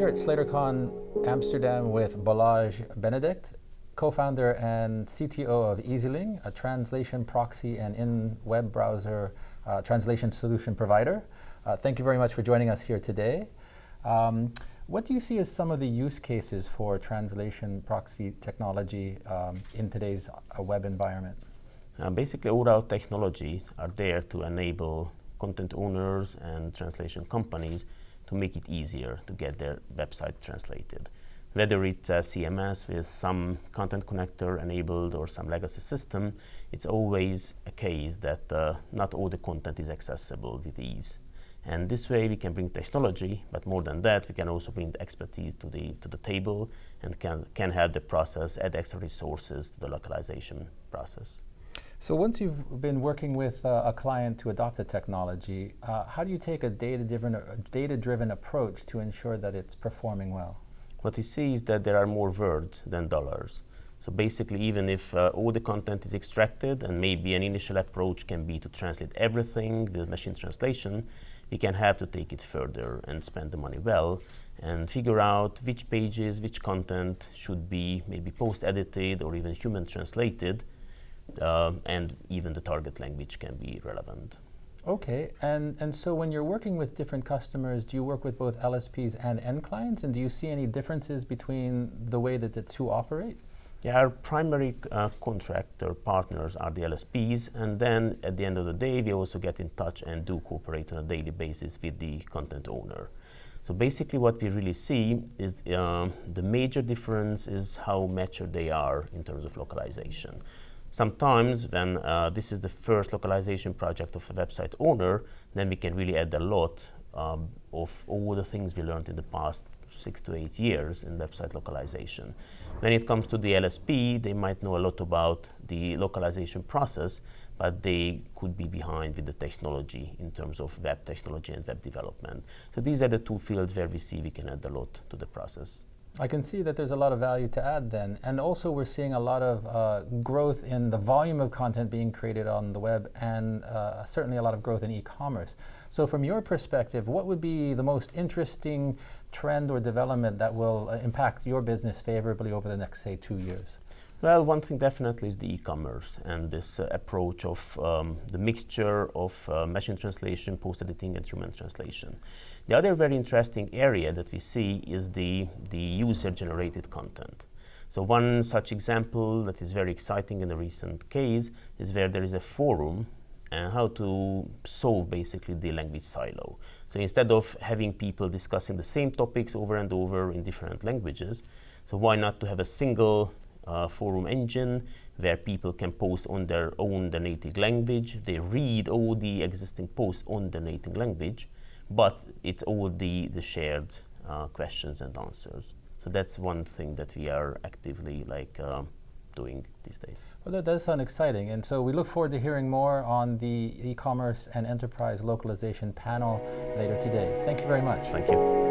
at SlatorCon Amsterdam with Balazs Benedek, co-founder and CTO of Easyling, a translation proxy and in-web browser translation solution provider. Thank you very much for joining us here today. What do you see as some of the use cases for translation proxy technology in today's web environment? Basically, all our technologies are there to enable content owners and translation companies to make it easier to get their website translated. Whether it's a CMS with some content connector enabled or some legacy system, it's always a case that not all the content is accessible with ease. And this way we can bring technology, but more than that, we can also bring the expertise to the table and can help the process, add extra resources to the localization process. So once you've been working with a client to adopt the technology, how do you take a data-driven approach to ensure that it's performing well? What we see is that there are more words than dollars. So basically, even if all the content is extracted, and maybe an initial approach can be to translate everything with machine translation, we can have to take it further and spend the money well and figure out which pages, which content should be maybe post-edited or even human translated, and even the target language can be relevant. Okay, and so when you're working with different customers, do you work with both LSPs and end clients, and do you see any differences between the way that the two operate? Yeah, our primary contractor partners are the LSPs, and then at the end of the day, we also get in touch and do cooperate on a daily basis with the content owner. So basically what we really see is the major difference is how mature they are in terms of localization. Sometimes when this is the first localization project of a website owner, then we can really add a lot of all the things we learned in the past 6 to 8 years in website localization. When it comes to the LSP, they might know a lot about the localization process, but they could be behind with the technology in terms of web technology and web development. So these are the two fields where we see we can add a lot to the process. I can see that there's a lot of value to add then. And also we're seeing a lot of growth in the volume of content being created on the web, and certainly a lot of growth in e-commerce. So from your perspective, what would be the most interesting trend or development that will impact your business favorably over the next, say, 2 years? Well, one thing definitely is the e-commerce and this approach of the mixture of machine translation, post-editing, and human translation. The other very interesting area that we see is the user-generated content. So one such example that is very exciting in a recent case is where there is a forum and how to solve basically the language silo. So instead of having people discussing the same topics over and over in different languages, so why not to have a single forum engine where people can post on their own native language. They read all the existing posts on the native language, but it's all the shared questions and answers. So that's one thing that we are actively doing these days. Well, that does sound exciting, and so we look forward to hearing more on the e-commerce and enterprise localization panel later today. Thank you very much. Thank you.